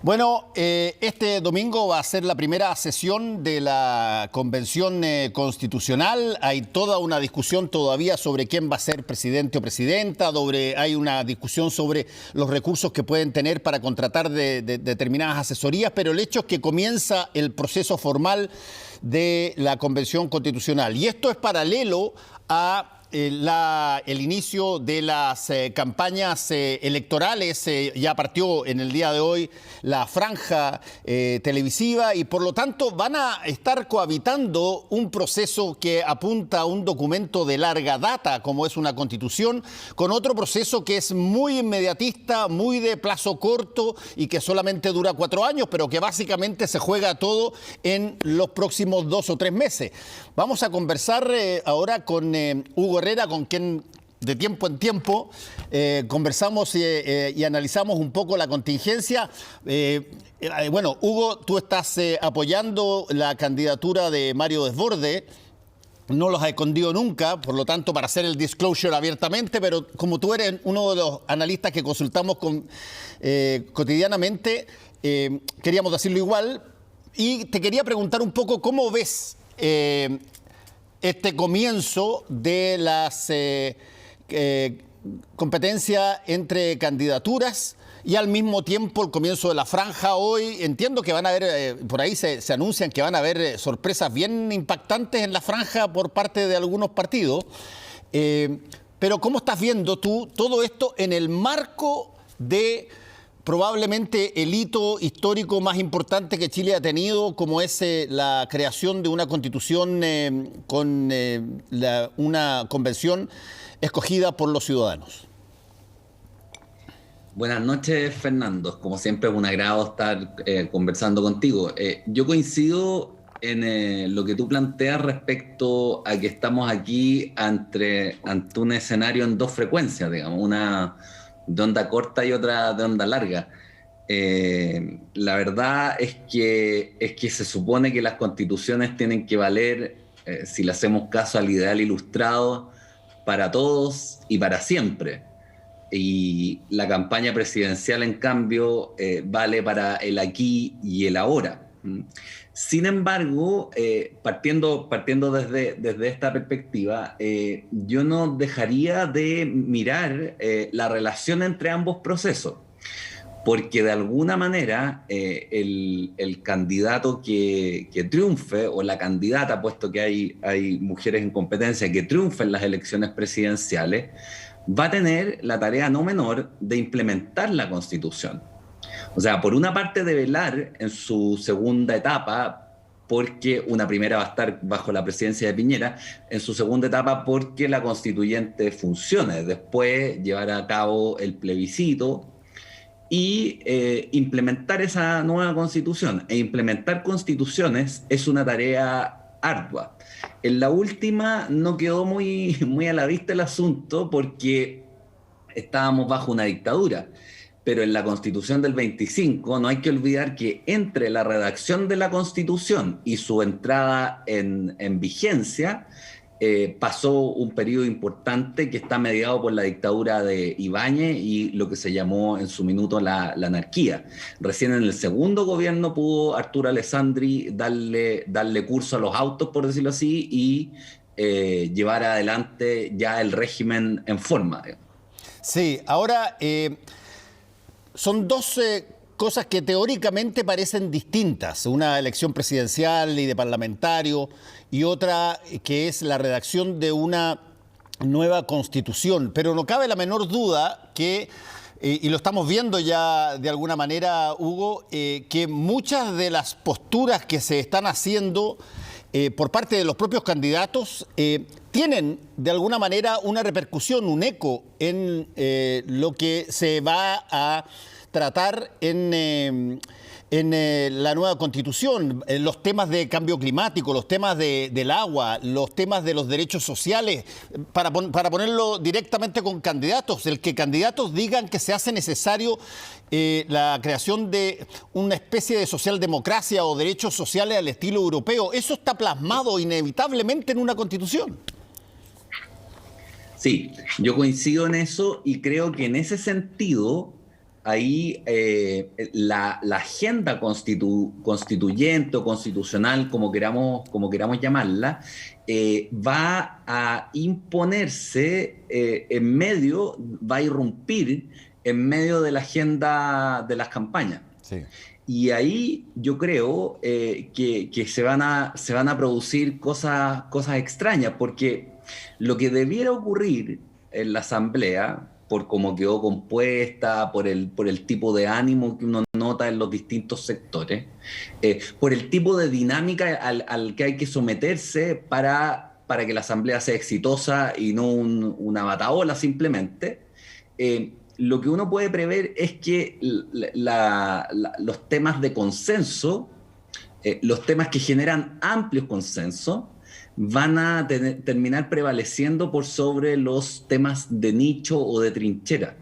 Bueno, este domingo va a ser la primera sesión de la Convención Constitucional. Hay toda una discusión todavía sobre quién va a ser presidente o presidenta. Hay una discusión sobre los recursos que pueden tener para contratar de determinadas asesorías, pero el hecho es que comienza el proceso formal de la Convención Constitucional. Y esto es paralelo a el inicio de las campañas electorales. Ya partió en el día de hoy la franja televisiva y por lo tanto van a estar cohabitando un proceso que apunta a un documento de larga data como es una constitución, con otro proceso que es muy inmediatista, muy de plazo corto y que solamente dura 4 años, pero que básicamente se juega todo en los próximos 2 o 3 meses. Vamos a conversar ahora con Hugo Herrera, con quien de tiempo en tiempo conversamos y analizamos un poco la contingencia. Bueno, Hugo, tú estás apoyando la candidatura de Mario Desbordes. No los ha escondido nunca, por lo tanto, para hacer el disclosure abiertamente, pero como tú eres uno de los analistas que consultamos cotidianamente, queríamos decirlo igual. Y te quería preguntar un poco cómo ves este comienzo de las competencias entre candidaturas y al mismo tiempo el comienzo de la franja. Hoy entiendo que van a haber, por ahí se anuncian que van a haber sorpresas bien impactantes en la franja por parte de algunos partidos. Pero ¿cómo estás viendo tú todo esto en el marco de probablemente el hito histórico más importante que Chile ha tenido, como es la creación de una constitución con una convención escogida por los ciudadanos? Buenas noches, Fernando. Como siempre es un agrado estar conversando contigo. Yo coincido en lo que tú planteas respecto a que estamos aquí ante un escenario en 2 frecuencias, digamos, una de onda corta y otra de onda larga. La verdad es que se supone que las constituciones tienen que valer, si le hacemos caso al ideal ilustrado, para todos y para siempre. Y la campaña presidencial, en cambio, vale para el aquí y el ahora. Sin embargo, partiendo desde esta perspectiva, yo no dejaría de mirar la relación entre ambos procesos, porque de alguna manera el candidato que triunfe, o la candidata, puesto que hay mujeres en competencia, que triunfe en las elecciones presidenciales, va a tener la tarea no menor de implementar la Constitución. O sea, por una parte de velar en su segunda etapa, porque una primera va a estar bajo la presidencia de Piñera, en su segunda etapa porque la constituyente funcione, después llevar a cabo el plebiscito y implementar esa nueva constitución. E implementar constituciones es una tarea ardua. En la última no quedó muy a la vista el asunto porque estábamos bajo una dictadura. Pero en la Constitución del 25 no hay que olvidar que entre la redacción de la Constitución y su entrada en vigencia pasó un periodo importante que está mediado por la dictadura de Ibáñez y lo que se llamó en su minuto la anarquía. Recién en el segundo gobierno pudo Arturo Alessandri darle curso a los autos, por decirlo así, y llevar adelante ya el régimen en forma. Sí, ahora son 2 cosas que teóricamente parecen distintas, una elección presidencial y de parlamentario y otra que es la redacción de una nueva constitución, pero no cabe la menor duda que, y lo estamos viendo ya de alguna manera, Hugo, que muchas de las posturas que se están haciendo por parte de los propios candidatos tienen de alguna manera una repercusión, un eco en lo que se va a tratar en la nueva constitución, los temas de cambio climático, los temas del agua, los temas de los derechos sociales, para ponerlo directamente con candidatos, el que candidatos digan que se hace necesario la creación de una especie de socialdemocracia o derechos sociales al estilo europeo. Eso está plasmado inevitablemente en una constitución. Sí, yo coincido en eso y creo que en ese sentido ahí la agenda constituyente o constitucional, como queramos llamarla, va a imponerse va a irrumpir en medio de la agenda de las campañas. Sí. Y ahí yo creo que se van a producir cosas extrañas, porque lo que debiera ocurrir en la Asamblea, por cómo quedó compuesta, por el tipo de ánimo que uno nota en los distintos sectores, por el tipo de dinámica al que hay que someterse para que la Asamblea sea exitosa y no una batahola simplemente, lo que uno puede prever es que los temas de consenso, los temas que generan amplios consensos, van a terminar prevaleciendo por sobre los temas de nicho o de trinchera.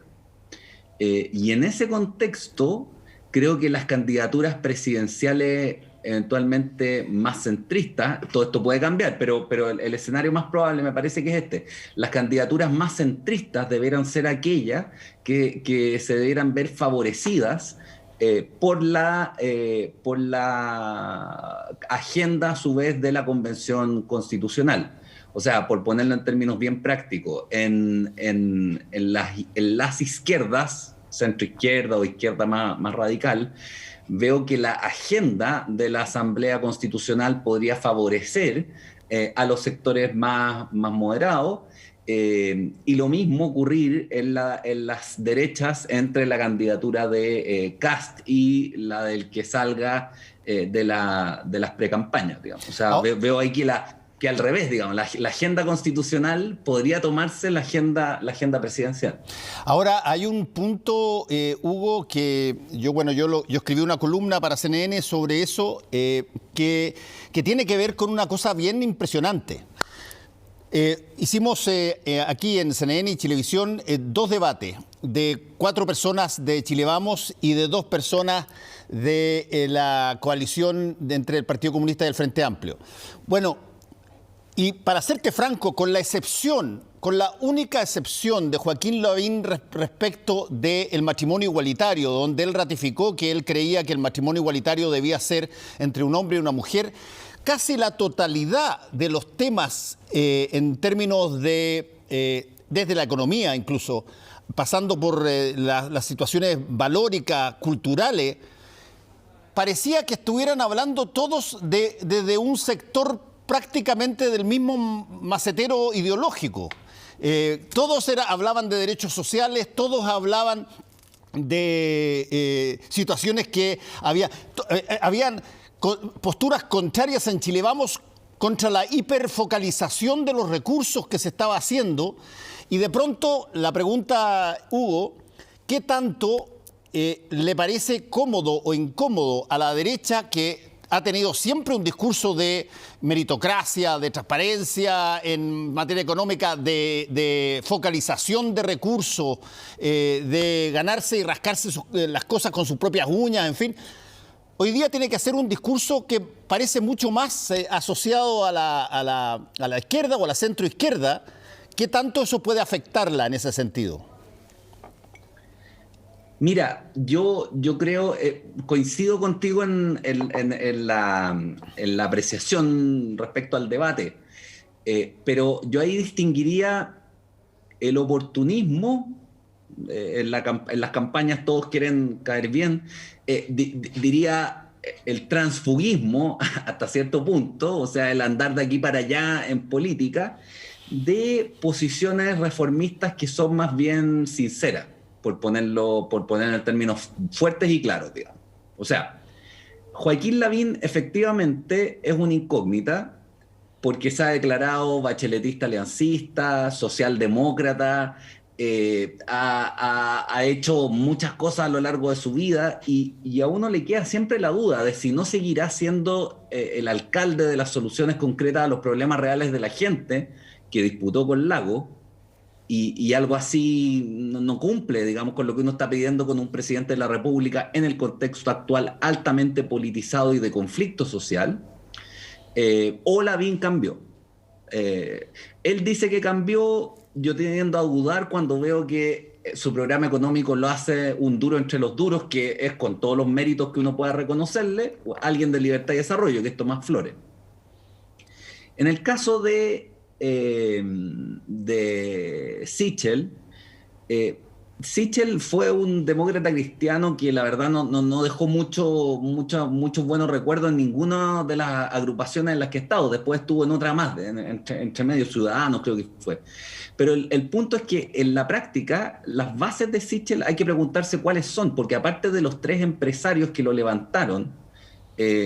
Y en ese contexto, creo que las candidaturas presidenciales eventualmente más centristas, todo esto puede cambiar, pero el escenario más probable me parece que es este. Las candidaturas más centristas deberán ser aquellas que se debieran ver favorecidas por la agenda, a su vez, de la Convención Constitucional. O sea, por ponerlo en términos bien prácticos, en las izquierdas, centro-izquierda o izquierda más radical, veo que la agenda de la Asamblea Constitucional podría favorecer a los sectores más moderados, y lo mismo ocurrir en las derechas entre la candidatura de Kast y la del que salga de las precampañas, digamos. O sea, veo ahí que al revés, digamos, la agenda constitucional podría tomarse la agenda presidencial. Ahora, hay un punto, Hugo, que yo escribí una columna para CNN sobre eso, que tiene que ver con una cosa bien impresionante. Hicimos aquí en CNN y Chilevisión 2 debates de 4 personas de Chile Vamos y de 2 personas de la coalición entre el Partido Comunista y el Frente Amplio. Bueno, y para serte franco, con la única excepción de Joaquín Lavín respecto del matrimonio igualitario, donde él ratificó que él creía que el matrimonio igualitario debía ser entre un hombre y una mujer, casi la totalidad de los temas en términos de, desde la economía incluso, pasando por las situaciones valóricas, culturales, parecía que estuvieran hablando todos desde un sector prácticamente del mismo macetero ideológico. Todos hablaban de derechos sociales, todos hablaban de situaciones que habían posturas contrarias en Chile Vamos contra la hiperfocalización de los recursos que se estaba haciendo. Y de pronto la pregunta, Hugo, ¿qué tanto le parece cómodo o incómodo a la derecha, que ha tenido siempre un discurso de meritocracia, de transparencia en materia económica, de focalización de recursos, de ganarse y rascarse las cosas con sus propias uñas, en fin? Hoy día tiene que hacer un discurso que parece mucho más asociado a la izquierda o a la centroizquierda. ¿Qué tanto eso puede afectarla en ese sentido? Mira, yo creo, coincido contigo en la apreciación respecto al debate, pero yo ahí distinguiría el oportunismo. En las campañas todos quieren caer bien, diría el transfugismo hasta cierto punto, o sea, el andar de aquí para allá en política, de posiciones reformistas que son más bien sinceras, por poner en términos fuertes y claros, digamos. O sea, Joaquín Lavín efectivamente es una incógnita porque se ha declarado bacheletista aliancista, socialdemócrata, ha hecho muchas cosas a lo largo de su vida y a uno le queda siempre la duda de si no seguirá siendo el alcalde de las soluciones concretas a los problemas reales de la gente que disputó con Lago. Y algo así no cumple, digamos, con lo que uno está pidiendo con un presidente de la República en el contexto actual altamente politizado y de conflicto social. O Lavín cambió. Él dice que cambió, yo tiendo a dudar cuando veo que su programa económico lo hace un duro entre los duros, que es con todos los méritos que uno pueda reconocerle, alguien de Libertad y Desarrollo, que es Tomás Flores. En el caso de Sichel, Sichel fue un demócrata cristiano que la verdad no dejó muchos buenos recuerdos en ninguna de las agrupaciones en las que ha estado. Después estuvo en otra más, entre medios Ciudadanos creo que fue. Pero el punto es que en la práctica las bases de Sichel hay que preguntarse cuáles son, porque aparte de los 3 empresarios que lo levantaron,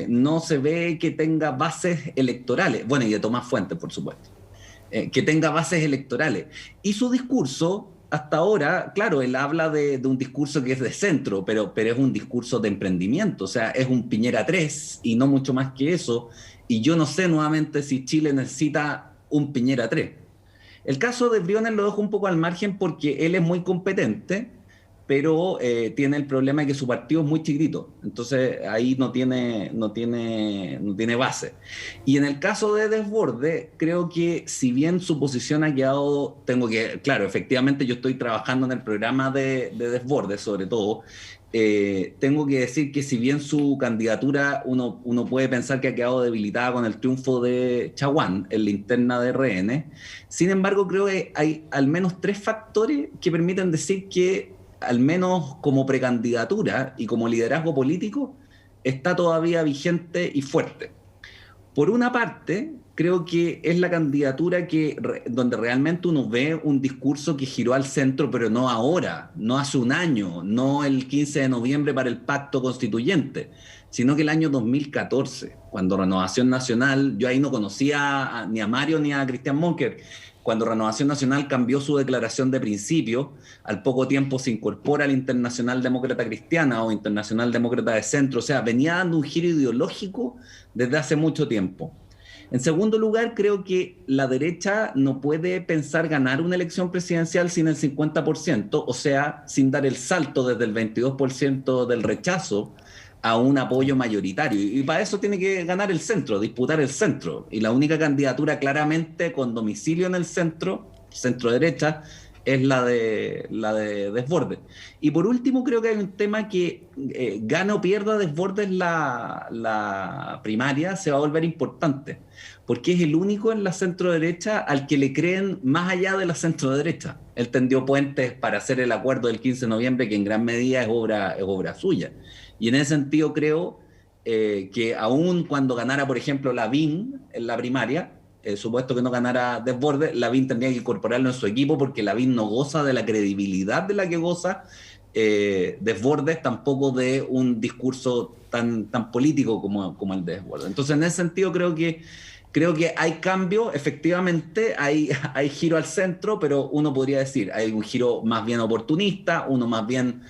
no se ve que tenga bases electorales. Bueno, y de Tomás Fuentes, por supuesto. Que tenga bases electorales. Y su discurso, hasta ahora, claro, él habla de un discurso que es de centro, pero es un discurso de emprendimiento, o sea, es un Piñera 3 y no mucho más que eso. Y yo no sé nuevamente si Chile necesita un Piñera 3. El caso de Briones lo dejo un poco al margen porque él es muy competente, pero tiene el problema de que su partido es muy chiquitito, entonces ahí no tiene base. Y en el caso de Desbordes, creo que si bien su posición ha quedado, claro, efectivamente yo estoy trabajando en el programa de Desbordes sobre todo, tengo que decir que si bien su candidatura uno puede pensar que ha quedado debilitada con el triunfo de Chaguán en la interna de RN, sin embargo creo que hay al menos 3 factores que permiten decir que al menos como precandidatura y como liderazgo político, está todavía vigente y fuerte. Por una parte, creo que es la candidatura donde realmente uno ve un discurso que giró al centro, pero no ahora, no hace un año, no el 15 de noviembre para el pacto constituyente, sino que el año 2014, cuando Renovación Nacional, yo ahí no conocía ni a Mario ni a Cristian Monker, cuando Renovación Nacional cambió su declaración de principio, al poco tiempo se incorpora a la Internacional Demócrata Cristiana o Internacional Demócrata de Centro, o sea, venía dando un giro ideológico desde hace mucho tiempo. En segundo lugar, creo que la derecha no puede pensar ganar una elección presidencial sin el 50%, o sea, sin dar el salto desde el 22% del rechazo a un apoyo mayoritario. Y para eso tiene que ganar el centro, disputar el centro. Y la única candidatura claramente con domicilio en el centro derecha, es la de Desbordes. Y por último, creo que hay un tema que gana o pierda Desbordes la primaria, se va a volver importante, porque es el único en la centro derecha al que le creen más allá de la centro derecha. Él tendió puentes para hacer el acuerdo del 15 de noviembre, que en gran medida es obra suya. Y en ese sentido creo que aún cuando ganara, por ejemplo, Lavín en la primaria, supuesto que no ganara Desbordes, Lavín tendría que incorporarlo en su equipo porque Lavín no goza de la credibilidad de la que goza Desbordes, tampoco de un discurso tan político como el de Desbordes. Entonces, en ese sentido, creo que hay cambio, efectivamente, hay giro al centro, pero uno podría decir, hay un giro más bien oportunista, uno más bien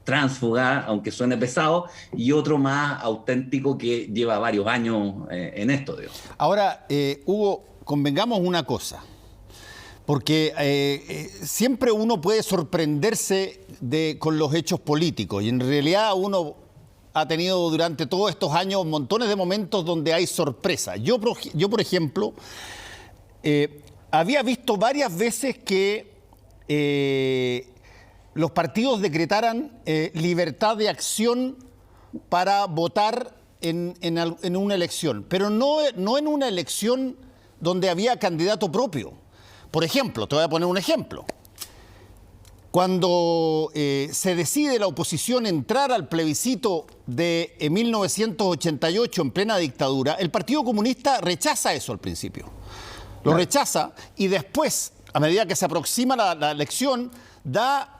tránsfuga, aunque suene pesado, y otro más auténtico que lleva varios años en esto, digo. Ahora, Hugo, convengamos una cosa, porque siempre uno puede sorprenderse con los hechos políticos, y en realidad uno ha tenido durante todos estos años montones de momentos donde hay sorpresa. Yo por ejemplo, había visto varias veces que los partidos decretaran libertad de acción para votar en una elección, pero no en una elección donde había candidato propio. Por ejemplo, te voy a poner un ejemplo. Cuando se decide la oposición entrar al plebiscito de 1988 en plena dictadura, el Partido Comunista rechaza eso al principio. Lo rechaza y después, a medida que se aproxima la elección, da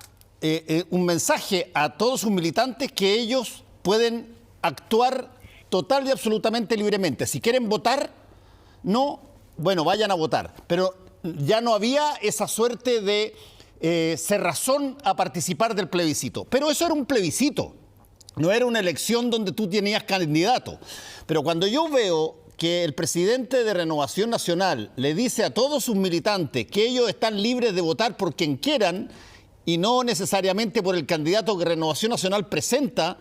un mensaje a todos sus militantes que ellos pueden actuar total y absolutamente libremente. Si quieren votar, bueno, vayan a votar. Pero ya no había esa suerte de cerrazón a participar del plebiscito. Pero eso era un plebiscito, no era una elección donde tú tenías candidato. Pero cuando yo veo que el presidente de Renovación Nacional le dice a todos sus militantes que ellos están libres de votar por quien quieran y no necesariamente por el candidato que Renovación Nacional presenta,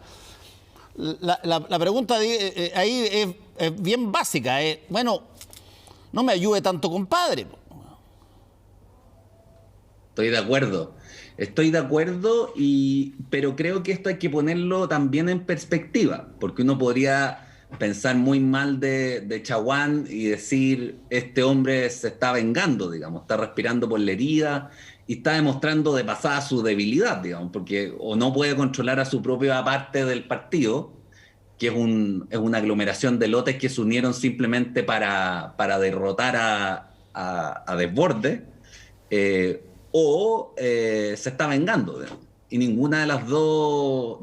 la pregunta ahí es bien básica. Bueno, no me ayude tanto, compadre. Estoy de acuerdo. Estoy de acuerdo, pero creo que esto hay que ponerlo también en perspectiva, porque uno podría pensar muy mal de Chaguán y decir, este hombre se está vengando, digamos, está respirando por la herida y está demostrando de pasada su debilidad, digamos, porque o no puede controlar a su propia parte del partido, que es una aglomeración de lotes que se unieron simplemente para derrotar a Desbordes, se está vengando, digamos. Y ninguna de las dos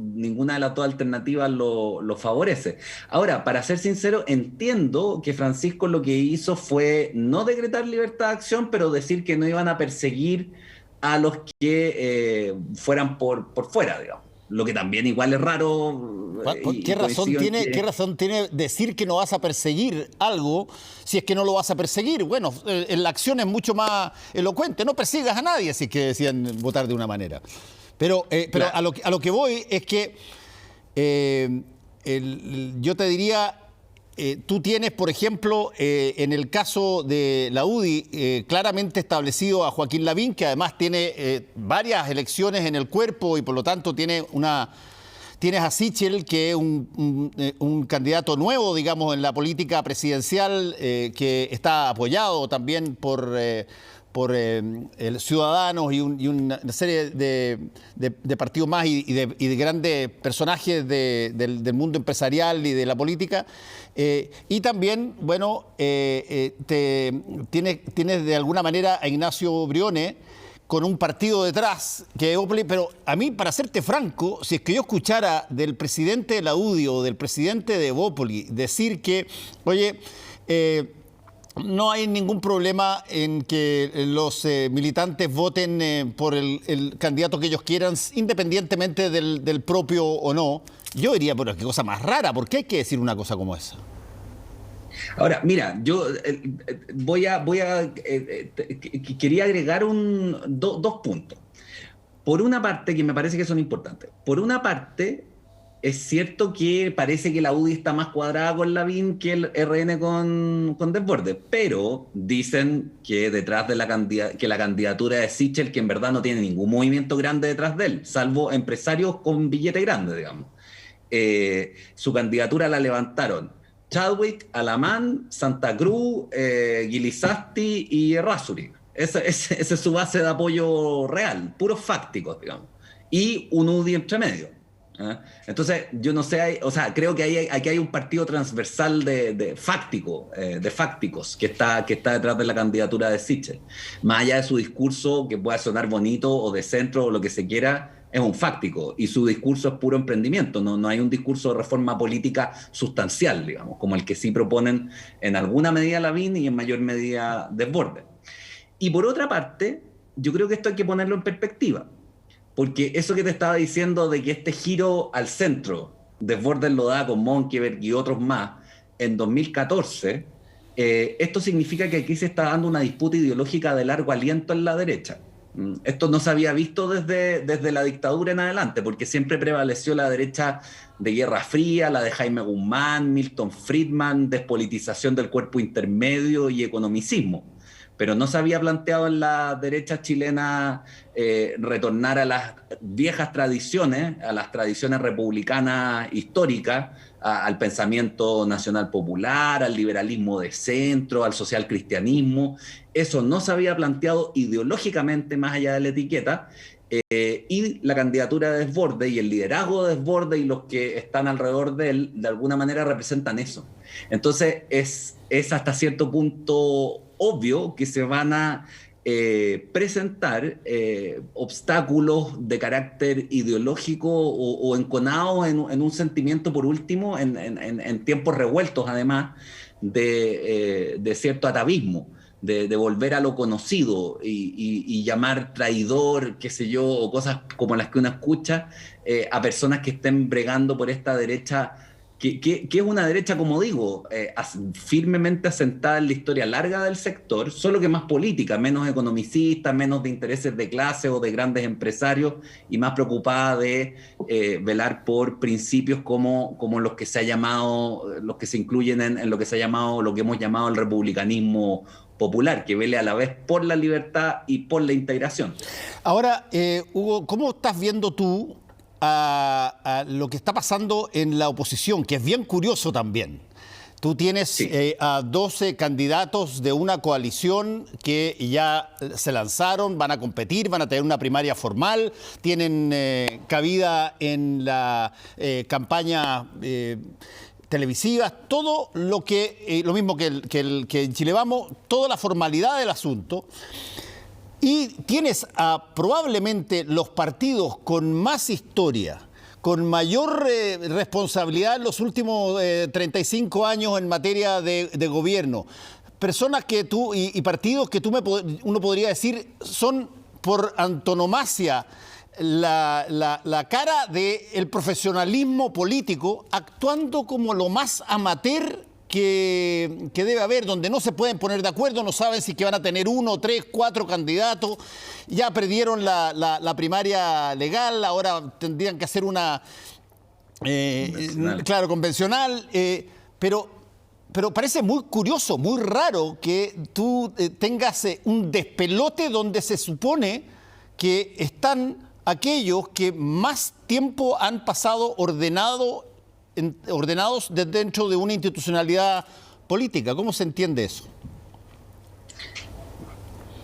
alternativas lo favorece. Ahora, para ser sincero, entiendo que Francisco lo que hizo fue no decretar libertad de acción, pero decir que no iban a perseguir a los que fueran por fuera, digamos. Lo que también igual es raro. ¿Qué razón tiene decir que no vas a perseguir algo si es que no lo vas a perseguir? Bueno, la acción es mucho más elocuente. No persigas a nadie si es que decían votar de una manera. Pero claro, a lo que voy es que yo te diría, tú tienes, por ejemplo, en el caso de la UDI, claramente establecido a Joaquín Lavín, que además tiene varias elecciones en el cuerpo y por lo tanto tienes a Sichel, que es un candidato nuevo, digamos, en la política presidencial, que está apoyado también por el Ciudadanos y una serie de partidos más y de grandes personajes del mundo empresarial y de la política. Y también, bueno, tienes de alguna manera a Ignacio Briones con un partido detrás, que es Opoli, pero a mí, para serte franco, si es que yo escuchara del presidente de la UDI o del presidente de Opoli decir que, oye, no hay ningún problema en que los militantes voten por el candidato que ellos quieran, independientemente del propio o no, yo diría, pero qué cosa más rara, ¿por qué hay que decir una cosa como esa? Ahora, mira, yo quería agregar dos puntos. Por una parte, que me parece que son importantes. Por una parte, es cierto que parece que la UDI está más cuadrada con Lavín que el RN con Desbordes, pero dicen que detrás de la candidatura de Sichel, que en verdad no tiene ningún movimiento grande detrás de él, salvo empresarios con billete grande, digamos. Su candidatura la levantaron Chadwick, Alamán, Santa Cruz, Guilizasti y Errázuriz. Esa es su base de apoyo real, puros fácticos, digamos. Y un UDI entre medio. Entonces, yo no sé, creo que aquí hay un partido transversal de fácticos que está detrás de la candidatura de Sichel. Más allá de su discurso, que pueda sonar bonito o de centro o lo que se quiera, es un fáctico y su discurso es puro emprendimiento, no hay un discurso de reforma política sustancial, digamos, como el que sí proponen en alguna medida Lavín y en mayor medida Desbordes. Y por otra parte, yo creo que esto hay que ponerlo en perspectiva, porque eso que te estaba diciendo de que este giro al centro, Desbordes lo da con Monkeberg y otros más, en 2014, esto significa que aquí se está dando una disputa ideológica de largo aliento en la derecha. Esto no se había visto desde la dictadura en adelante, porque siempre prevaleció la derecha de Guerra Fría, la de Jaime Guzmán, Milton Friedman, despolitización del cuerpo intermedio y economicismo. Pero no se había planteado en la derecha chilena retornar a las viejas tradiciones, a las tradiciones republicanas históricas, al pensamiento nacional popular, al liberalismo de centro, al social cristianismo. Eso no se había planteado ideológicamente más allá de la etiqueta, y la candidatura de Desbordes y el liderazgo de Desbordes y los que están alrededor de él, de alguna manera representan eso. Entonces es hasta cierto punto obvio que se van a presentar obstáculos de carácter ideológico o enconados en un sentimiento, por último, en tiempos revueltos, además, de cierto atavismo, de volver a lo conocido y llamar traidor, qué sé yo, o cosas como las que uno escucha, a personas que estén bregando por esta derecha que es una derecha, como digo, firmemente asentada en la historia larga del sector, solo que más política, menos economicista, menos de intereses de clase o de grandes empresarios y más preocupada de velar por principios como los que se ha llamado, los que se incluyen en lo que se ha llamado, lo que hemos llamado el republicanismo popular, que vele a la vez por la libertad y por la integración. Ahora, Hugo, ¿cómo estás viendo tú a lo que está pasando en la oposición, que es bien curioso también? Tú tienes Sí. a 12 candidatos de una coalición que ya se lanzaron, van a competir, van a tener una primaria formal, tienen cabida en la campaña televisivas, todo lo que, lo mismo que en Chile Vamos, toda la formalidad del asunto. Y tienes a probablemente los partidos con más historia, con mayor responsabilidad en los últimos 35 años en materia de gobierno. Personas que tú y partidos que uno podría decir son por antonomasia la cara del profesionalismo político, actuando como lo más amateur que debe haber, donde no se pueden poner de acuerdo, no saben si que van a tener 1, 3, 4 candidatos, ya perdieron la primaria legal, ahora tendrían que hacer una claro, convencional, pero parece muy curioso, muy raro que tú tengas un despelote donde se supone que están aquellos que más tiempo han pasado ordenados dentro de una institucionalidad política. ¿Cómo se entiende eso?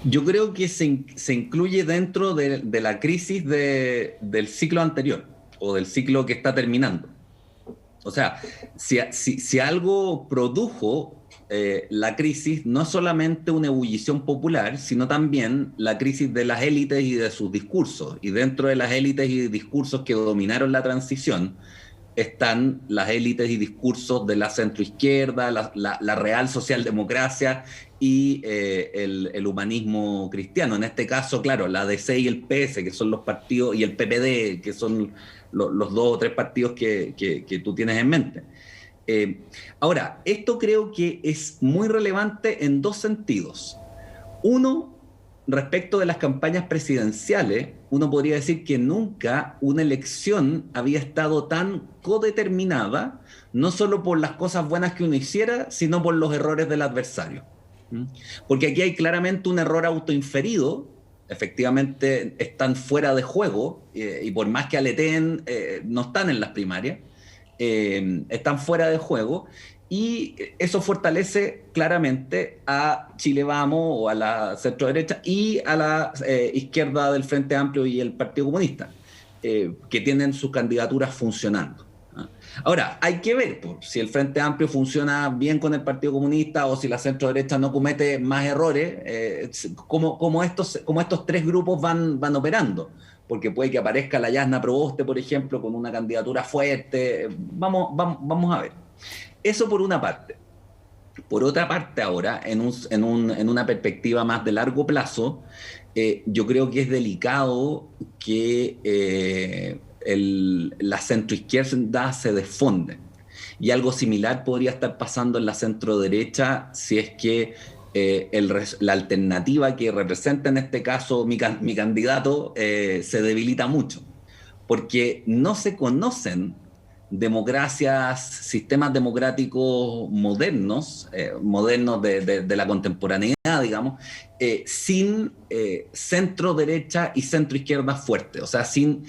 Yo creo que se incluye dentro de la crisis del ciclo anterior o del ciclo que está terminando. O sea, si algo produjo la crisis, no es solamente una ebullición popular, sino también la crisis de las élites y de sus discursos. Y dentro de las élites y discursos que dominaron la transición, están las élites y discursos de la centroizquierda, la real socialdemocracia y el humanismo cristiano. En este caso, claro, la DC y el PS, que son los partidos, y el PPD, que son los 2 o 3 partidos que tú tienes en mente. Ahora, esto creo que es muy relevante en 2 sentidos. Uno, respecto de las campañas presidenciales, uno podría decir que nunca una elección había estado tan codeterminada, no solo por las cosas buenas que uno hiciera, sino por los errores del adversario. Porque aquí hay claramente un error autoinferido, efectivamente están fuera de juego, y por más que aleteen, no están en las primarias, están fuera de juego, y eso fortalece claramente a Chile Vamos o a la centro-derecha y a la izquierda del Frente Amplio y el Partido Comunista, que tienen sus candidaturas funcionando. Ahora, hay que ver si el Frente Amplio funciona bien con el Partido Comunista o si la centro-derecha no comete más errores, cómo estos 3 grupos van operando. Porque puede que aparezca la Yasna Proboste, por ejemplo, con una candidatura fuerte. Vamos a ver. Eso por una parte. Por otra parte, ahora, en una perspectiva más de largo plazo, yo creo que es delicado que la centroizquierda se desfonde. Y algo similar podría estar pasando en la centroderecha si es que la alternativa que representa en este caso mi candidato se debilita mucho. Porque no se conocen democracias, sistemas democráticos modernos, de la contemporaneidad, digamos, sin centro derecha y centro izquierda fuerte, o sea, sin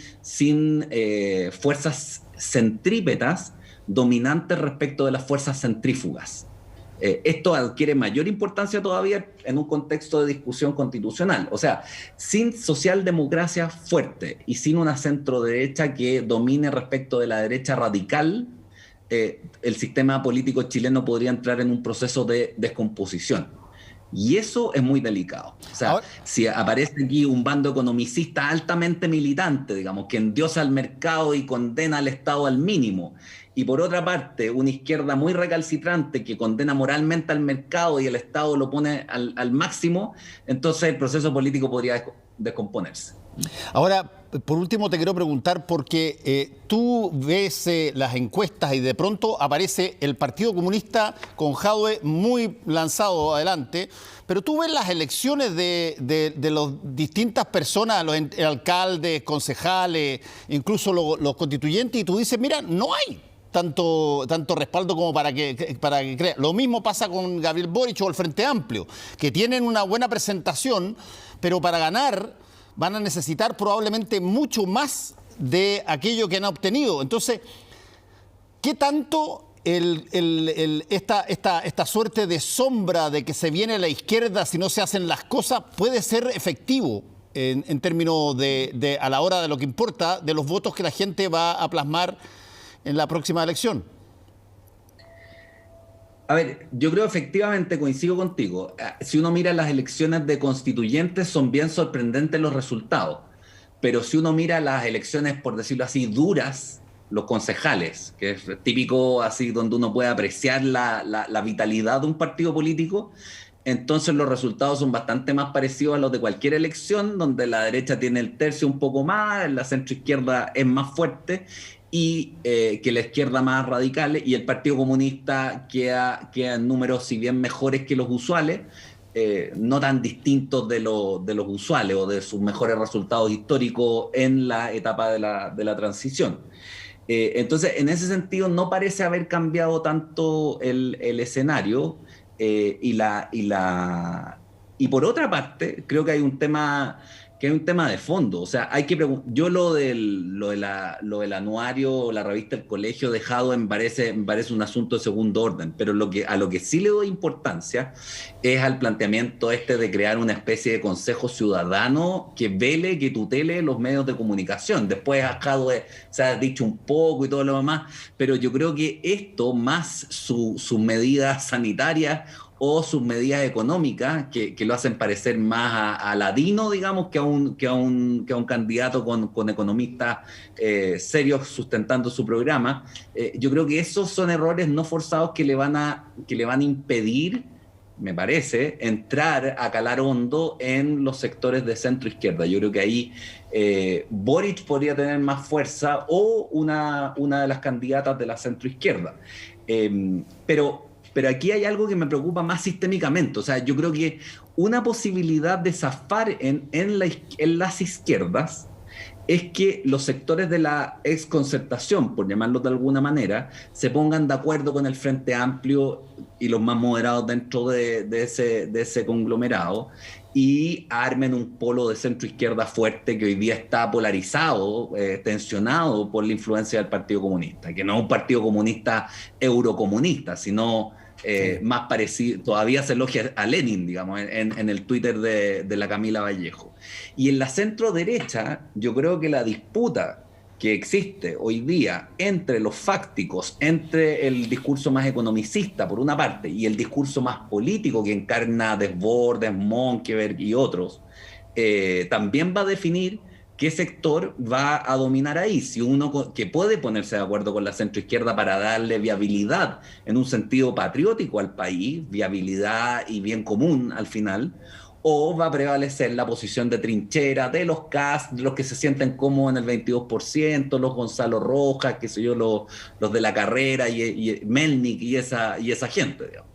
fuerzas centrípetas dominantes respecto de las fuerzas centrífugas. Esto adquiere mayor importancia todavía en un contexto de discusión constitucional. O sea, sin socialdemocracia fuerte y sin una centroderecha que domine respecto de la derecha radical, el sistema político chileno podría entrar en un proceso de descomposición. Y eso es muy delicado. O sea, ahora, si aparece aquí un bando economicista altamente militante, digamos, que endiosa al mercado y condena al Estado al mínimo, y por otra parte, una izquierda muy recalcitrante que condena moralmente al mercado y el Estado lo pone al máximo, entonces el proceso político podría descomponerse. Ahora, por último te quiero preguntar, porque tú ves las encuestas y de pronto aparece el Partido Comunista con Jadwe muy lanzado adelante, pero tú ves las elecciones de las distintas personas, los alcaldes, concejales, incluso los constituyentes, y tú dices, mira, no hay tanto respaldo como para que crea. Lo mismo pasa con Gabriel Boric o el Frente Amplio, que tienen una buena presentación, pero para ganar van a necesitar probablemente mucho más de aquello que han obtenido. Entonces, ¿qué tanto esta suerte de sombra de que se viene a la izquierda si no se hacen las cosas puede ser efectivo en términos de a la hora de lo que importa, de los votos que la gente va a plasmar en la próxima elección? A ver, yo creo efectivamente, coincido contigo. Si uno mira las elecciones de constituyentes, son bien sorprendentes los resultados. Pero si uno mira las elecciones, por decirlo así, duras, los concejales, que es típico así donde uno puede apreciar la vitalidad de un partido político, entonces los resultados son bastante más parecidos a los de cualquier elección, donde la derecha tiene el tercio un poco más, la centroizquierda es más fuerte, y que la izquierda más radical, y el Partido Comunista queda en números, si bien mejores que los usuales, no tan distintos de los usuales o de sus mejores resultados históricos en la etapa de la transición. Entonces, en ese sentido, no parece haber cambiado tanto el escenario, y por otra parte, creo que hay un tema de fondo. O sea, hay que yo lo del anuario, la revista El Colegio de Jadwe me parece un asunto de segundo orden, pero a lo que sí le doy importancia es al planteamiento de crear una especie de consejo ciudadano que vele, que tutele los medios de comunicación. Después a Jadwe se ha dicho un poco y todo lo demás, pero yo creo que esto, más sus medidas sanitarias o sus medidas económicas, que lo hacen parecer más a ladino, digamos, que a un candidato con economistas serios sustentando su programa. Yo creo que esos son errores no forzados que le van a impedir, me parece, entrar a calar hondo en los sectores de centro izquierda. Yo creo que ahí Boric podría tener más fuerza, o una de las candidatas de la centro izquierda. Pero aquí hay algo que me preocupa más sistémicamente. O sea, yo creo que una posibilidad de zafar en las izquierdas es que los sectores de la exconcertación, por llamarlo de alguna manera, se pongan de acuerdo con el Frente Amplio y los más moderados dentro de ese conglomerado, y armen un polo de centro-izquierda fuerte que hoy día está polarizado, tensionado por la influencia del Partido Comunista, que no es un Partido Comunista eurocomunista, sino más parecido. Todavía se elogia a Lenin, digamos, en el Twitter de la Camila Vallejo. Y en la centro-derecha, yo creo que la disputa que existe hoy día entre los fácticos, entre el discurso más economicista, por una parte, y el discurso más político que encarna Desbordes, Monkeberg y otros, también va a definir qué sector va a dominar ahí. Si uno que puede ponerse de acuerdo con la centroizquierda para darle viabilidad en un sentido patriótico al país, viabilidad y bien común al final, o va a prevalecer la posición de trinchera de los CAS, de los que se sienten cómodos en el 22%, los Gonzalo Rojas, qué sé yo, los de la carrera, y Melnik y esa gente, digamos.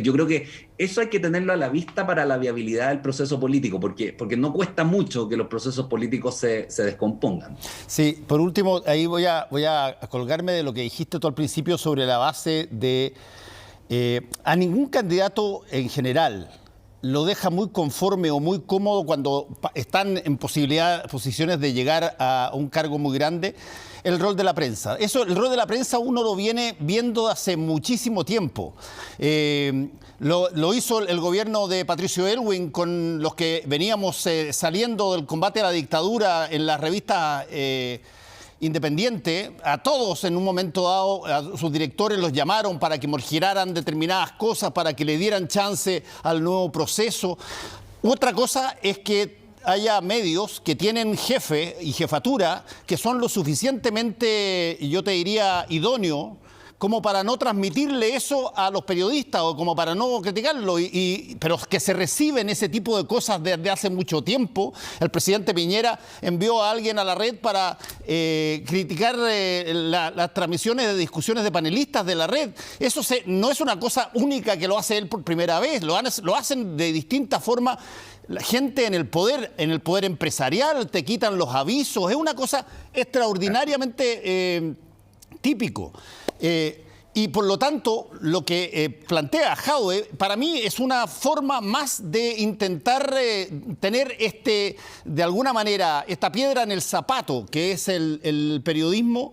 Yo creo que eso hay que tenerlo a la vista para la viabilidad del proceso político, porque no cuesta mucho que los procesos políticos se descompongan. Sí, por último, ahí voy a colgarme de lo que dijiste tú al principio sobre la base de a ningún candidato en general lo deja muy conforme o muy cómodo cuando están en posiciones de llegar a un cargo muy grande, el rol de la prensa. El rol de la prensa uno lo viene viendo hace muchísimo tiempo. Lo hizo el gobierno de Patricio Aylwin con los que veníamos saliendo del combate a la dictadura en las revistas independiente. A todos en un momento dado, a sus directores los llamaron para que morgiraran determinadas cosas, para que le dieran chance al nuevo proceso. Otra cosa es que haya medios que tienen jefe y jefatura que son lo suficientemente, yo te diría, idóneos como para no transmitirle eso a los periodistas o como para no criticarlo, pero que se reciben ese tipo de cosas desde hace mucho tiempo. El presidente Piñera envió a alguien a la red para criticar las transmisiones de discusiones de panelistas de la red. Eso no es una cosa única que lo hace él por primera vez, lo hacen de distintas formas. La gente en el poder empresarial, te quitan los avisos, es una cosa extraordinariamente típico. Y por lo tanto, lo que plantea Jadwe, para mí es una forma más de intentar tener de alguna manera, esta piedra en el zapato, que es el periodismo,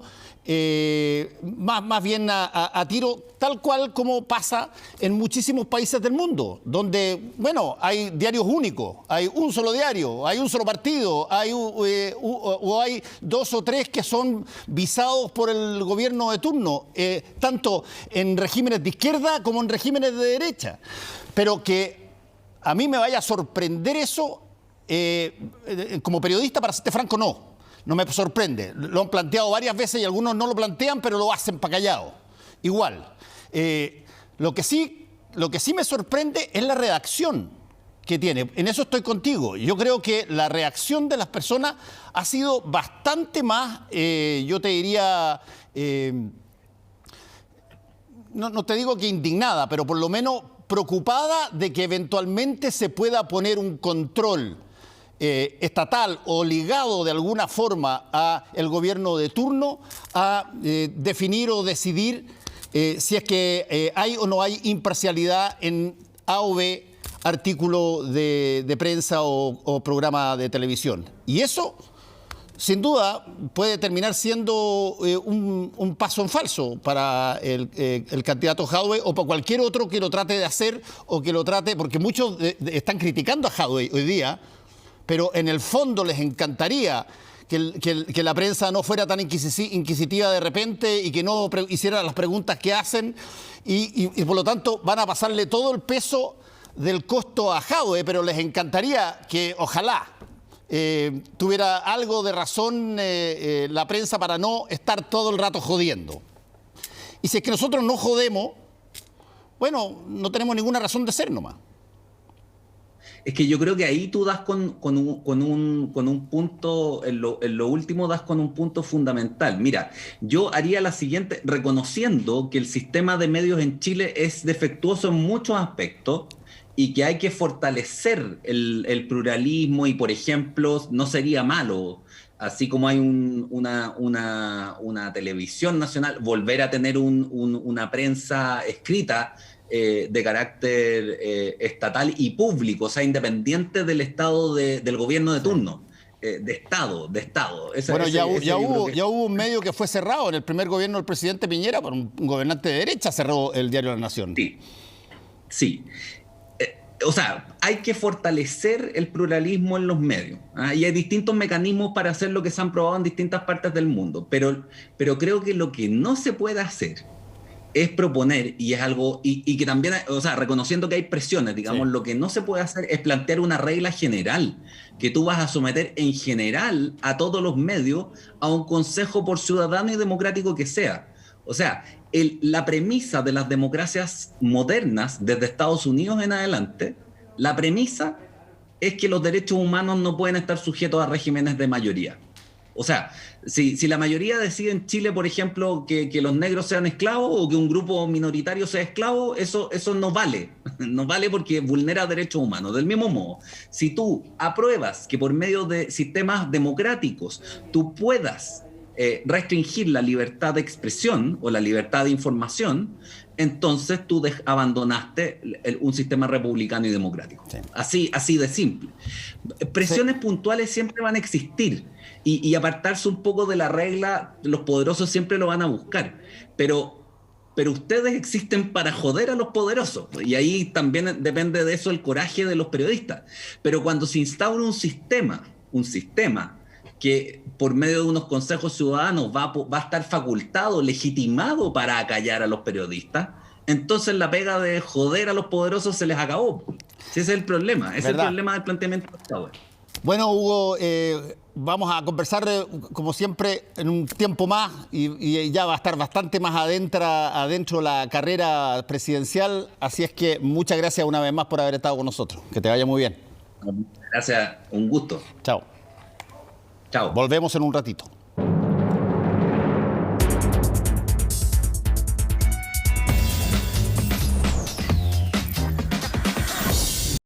más bien a tiro, tal cual como pasa en muchísimos países del mundo, donde, bueno, hay diarios únicos, hay un solo diario, hay un solo partido, o hay 2 o 3 que son visados por el gobierno de turno, tanto en regímenes de izquierda como en regímenes de derecha. Pero que a mí me vaya a sorprender eso, como periodista, para serte franco, no me sorprende. Lo han planteado varias veces y algunos no lo plantean, pero lo hacen para callado. Igual. Lo que sí me sorprende es la redacción que tiene. En eso estoy contigo. Yo creo que la reacción de las personas ha sido bastante más, yo te diría, no te digo que indignada, pero por lo menos preocupada de que eventualmente se pueda poner un control estatal o ligado de alguna forma a el gobierno de turno a definir o decidir si es que hay o no hay imparcialidad en A o B artículo de prensa o programa de televisión. Y eso, sin duda, puede terminar siendo un paso en falso para el candidato Jadwe o para cualquier otro que lo trate de hacer o que lo trate, porque muchos están criticando a Jadwe hoy día, pero en el fondo les encantaría que la prensa no fuera tan inquisitiva de repente y que no hiciera las preguntas que hacen y por lo tanto van a pasarle todo el peso del costo a Jadwe, pero les encantaría que ojalá tuviera algo de razón la prensa para no estar todo el rato jodiendo. Y si es que nosotros no jodemos, bueno, no tenemos ninguna razón de ser nomás. Es que yo creo que ahí tú das con un punto, en lo último das con un punto fundamental. Mira, yo haría la siguiente, reconociendo que el sistema de medios en Chile es defectuoso en muchos aspectos y que hay que fortalecer el pluralismo y, por ejemplo, no sería malo, así como hay una televisión nacional, volver a tener una prensa escrita de carácter estatal y público, o sea, independiente del estado del gobierno de turno, de Estado. Bueno, ya hubo un medio que fue cerrado en el primer gobierno del presidente Piñera por un gobernante de derecha, cerró el diario La Nación. Sí. O sea, hay que fortalecer el pluralismo en los medios, y hay distintos mecanismos para hacer lo que se han probado en distintas partes del mundo, pero creo que lo que no se puede hacer es proponer, y es algo, y que también, o sea, reconociendo que hay presiones, digamos, sí. Lo que no se puede hacer es plantear una regla general, que tú vas a someter en general a todos los medios a un consejo por ciudadano y democrático que sea. O sea, la premisa de las democracias modernas, desde Estados Unidos en adelante, la premisa es que los derechos humanos no pueden estar sujetos a regímenes de mayoría. O sea, si la mayoría decide en Chile, por ejemplo, que los negros sean esclavos o que un grupo minoritario sea esclavo, eso no vale. No vale porque vulnera derechos humanos. Del mismo modo, si tú apruebas que por medio de sistemas democráticos tú puedas restringir la libertad de expresión o la libertad de información, entonces tú abandonaste un sistema republicano y democrático. Sí. Así de simple. Presiones puntuales siempre van a existir y apartarse un poco de la regla, los poderosos siempre lo van a buscar, pero ustedes existen para joder a los poderosos, y ahí también depende de eso el coraje de los periodistas. Pero cuando se instaura un sistema que por medio de unos consejos ciudadanos va a estar facultado, legitimado para acallar a los periodistas, entonces la pega de joder a los poderosos se les acabó. Ese es el problema, ese es el problema del planteamiento de Estado. Bueno, Hugo, vamos a conversar como siempre en un tiempo más y ya va a estar bastante más adentro la carrera presidencial. Así es que muchas gracias una vez más por haber estado con nosotros. Que te vaya muy bien. Gracias, un gusto. Chao. Chao. Volvemos en un ratito.